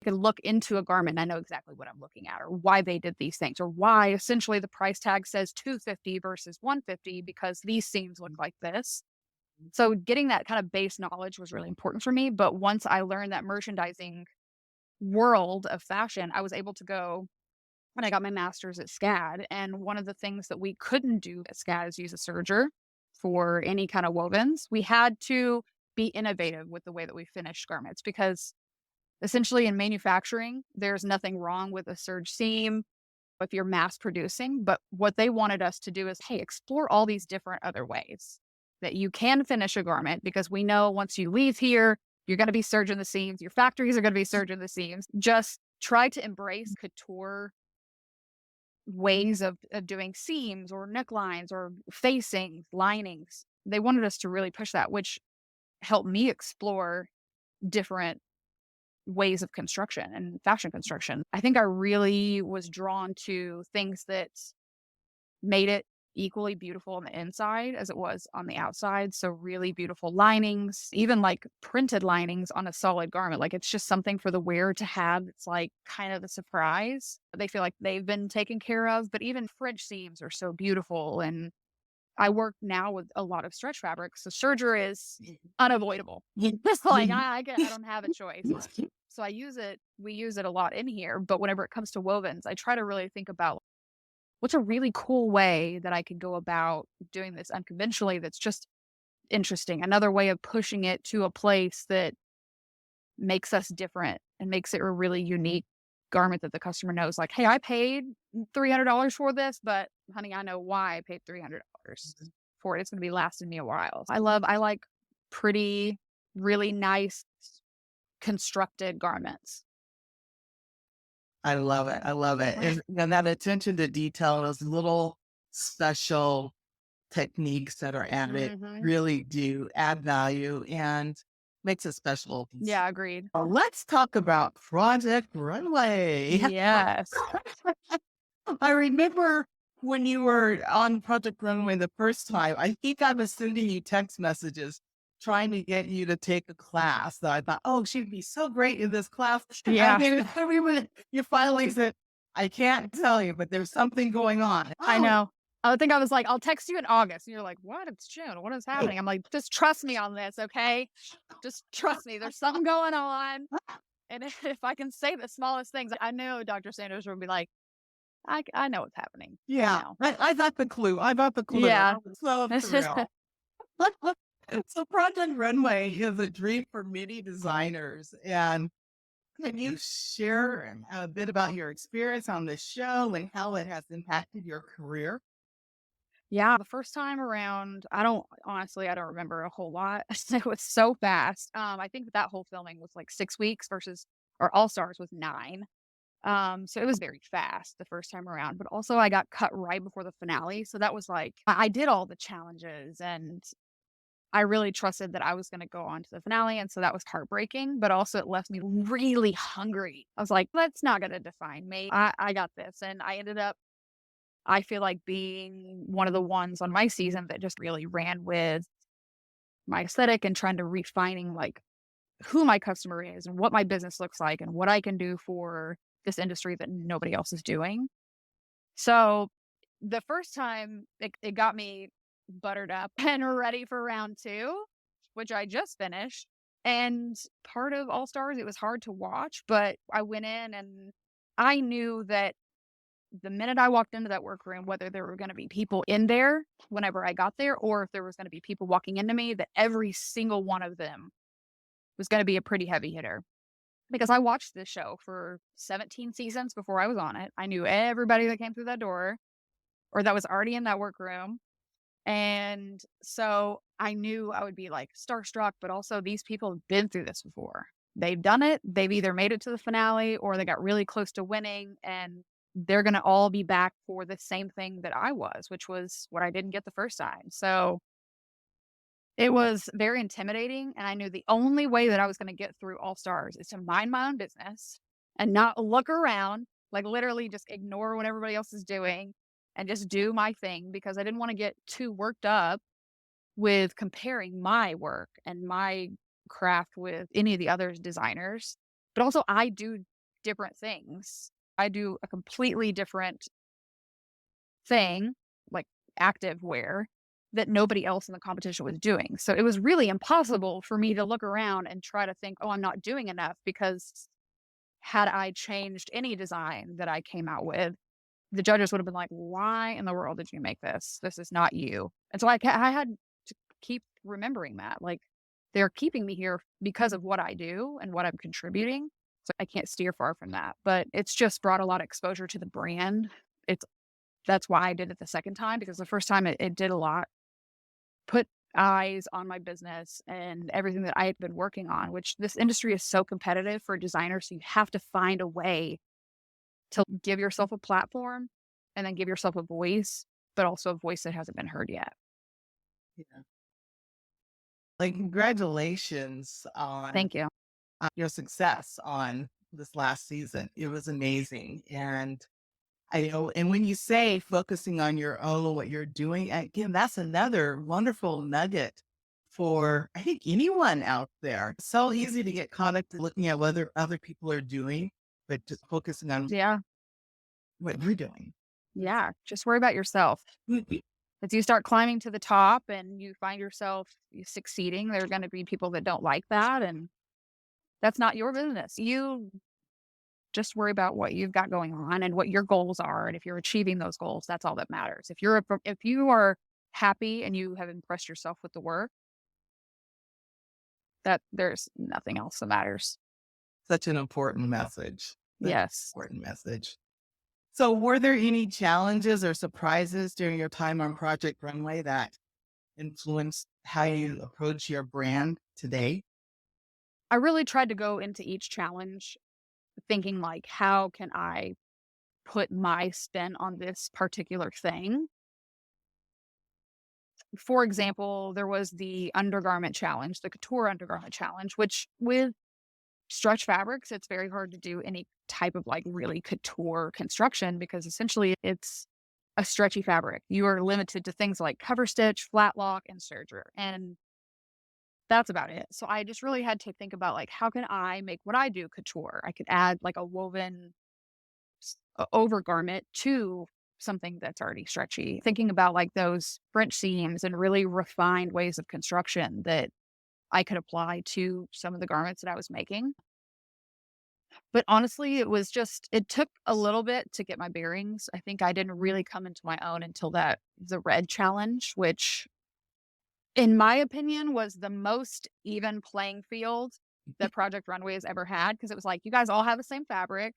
can look into a garment and I know exactly what I'm looking at or why they did these things or why essentially the price tag says 250 versus 150 because these seams look like this. So getting that kind of base knowledge was really important for me. But once I learned that merchandising world of fashion, I was able to go and I got my master's at SCAD. And one of the things that we couldn't do at SCAD is use a serger for any kind of wovens. We had to be innovative with the way that we finished garments because essentially in manufacturing, there's nothing wrong with a serge seam if you're mass producing. But what they wanted us to do is, hey, explore all these different other ways that you can finish a garment because we know once you leave here, you're going to be serging the seams. Your factories are going to be serging the seams. Just try to embrace couture ways of doing seams or necklines or facings, linings. They wanted us to really push that, which helped me explore different ways of construction and fashion construction. I think I really was drawn to things that made it equally beautiful on the inside as it was on the outside. So really beautiful linings, even like printed linings on a solid garment. Like it's just something for the wearer to have. It's like kind of a surprise. They feel like they've been taken care of, but even French seams are so beautiful. And I work now with a lot of stretch fabrics. So serger is unavoidable. It's like I don't have a choice. So I use it. We use it a lot in here. But whenever it comes to wovens, I try to really think about what's a really cool way that I could go about doing this unconventionally that's just interesting? Another way of pushing it to a place that makes us different and makes it a really unique garment that the customer knows, like, hey, I paid $300 for this, but honey, I know why I paid $300 for it. It's going to be lasting me a while. I like pretty, really nice constructed garments. I love it. I love it. And that attention to detail, those little special techniques that are added Hmm. really do add value and makes it special. Yeah, agreed. Let's talk about Project Runway. Yes. I remember when you were on Project Runway the first time, I think I was sending you text messages trying to get you to take a class that I thought, oh, she'd be so great in this class. And Yeah, then everyone, you finally said, I can't tell you, but there's something going on. I Oh, know. I think I was like, "I'll text you in August." And you're like, "What? It's June. What is happening?" I'm like, "Just trust me on this, okay? Just trust me. There's something going on." And if I can say the smallest things, I know Dr. Sanders would be like, I know what's happening. I yeah, know." I got the clue. I got the clue. I Yeah. was so It's just thrilled. So Project Runway is a dream for many designers. And can you share a bit about your experience on the show and how it has impacted your career? yeah, the first time around, I don't remember a whole lot. It was so fast. I think that whole filming was like 6 weeks versus or All Stars was 9. So it was very fast the first time around, but also I got cut right before the finale. So that was like, I did all the challenges and I really trusted that I was going to go on to the finale. And so that was heartbreaking, but also it left me really hungry. I was like, that's not going to define me. I got this. And I ended up, I feel like being one of the ones on my season that just really ran with my aesthetic and trying to refining like who my customer is and what my business looks like and what I can do for this industry that nobody else is doing. So the first time it got me buttered up and ready for round two, which I just finished. And part of All Stars, it was hard to watch, but I went in and I knew that the minute I walked into that workroom, whether there were going to be people in there whenever I got there, or if there was going to be people walking into me, that every single one of them was going to be a pretty heavy hitter because I watched this show for 17 seasons before I was on it. I knew everybody that came through that door or that was already in that workroom. And so I knew I would be like starstruck, but also these people have been through this before. They've done it. They've either made it to the finale or they got really close to winning and they're going to all be back for the same thing that I was, which was what I didn't get the first time. So it was very intimidating, and I knew the only way that I was gonna get through All Stars is to mind my own business and not look around, like, literally just ignore what everybody else is doing and just do my thing because I didn't wanna get too worked up with comparing my work and my craft with any of the other designers. But also, I do different things. I do a completely different thing, like active wear, that nobody else in the competition was doing. So it was really impossible for me to look around and try to think, oh, I'm not doing enough because had I changed any design that I came out with, the judges would have been like, why in the world did you make this? This is not you. And so I had to keep remembering that. Like, they're keeping me here because of what I do and what I'm contributing. So I can't steer far from that. But it's just brought a lot of exposure to the brand. It's That's why I did it the second time, because the first time it did a lot, put eyes on my business and everything that I had been working on, which this industry is so competitive for designers. So you have to find a way to give yourself a platform and then give yourself a voice, but also a voice that hasn't been heard yet. Yeah. Like, congratulations on Thank you. your success on this last season. It was amazing. And I know, and when you say focusing on your own, what you're doing, again, that's another wonderful nugget for, I think, anyone out there. It's so easy to get caught up to looking at what other people are doing, but just focusing on Yeah. what you're doing. That's Yeah. Just worry about yourself. good. As you start climbing to the top and you find yourself succeeding, there are going to be people that don't like that. And that's not your business. You just worry about what you've got going on and what your goals are. And if you're achieving those goals, that's all that matters. If you are happy and you have impressed yourself with the work, that there's nothing else that matters. Such an important message. Such an Yes. important message. So, were there any challenges or surprises during your time on Project Runway that influenced how you approach your brand today? I really tried to go into each challenge thinking like, how can I put my spin on this particular thing? For example, there was the undergarment challenge, the couture undergarment challenge, which with stretch fabrics, it's very hard to do any type of like really couture construction because essentially it's a stretchy fabric. You are limited to things like cover stitch, flat lock, and serger. And that's about it. So I just really had to think about like, how can I make what I do couture? I could add like a woven overgarment to something that's already stretchy. Thinking about like those French seams and really refined ways of construction that I could apply to some of the garments that I was making. But honestly, it took a little bit to get my bearings. I think I didn't really come into my own until the red challenge, which in my opinion was the most even playing field that Project Runway has ever had. Cause it was like, you guys all have the same fabric.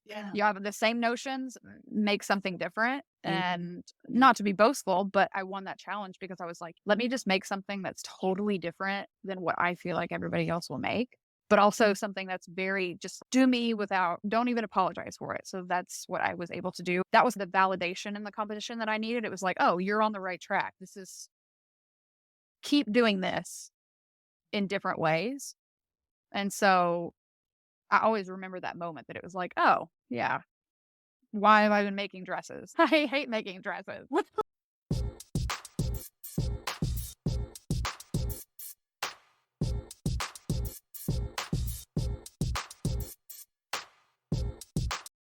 Yeah. You have the same notions, make something different. Mhm. And not to be boastful, but I won that challenge because I was like, let me just make something that's totally different than what I feel like everybody else will make, but also something that's very just do me without, don't even apologize for it. So that's what I was able to do. That was the validation in the competition that I needed. It was like, oh, you're on the right track. Keep doing this in different ways. And so I always remember that moment that it was like, oh, yeah, why have I been making dresses? I hate making dresses. What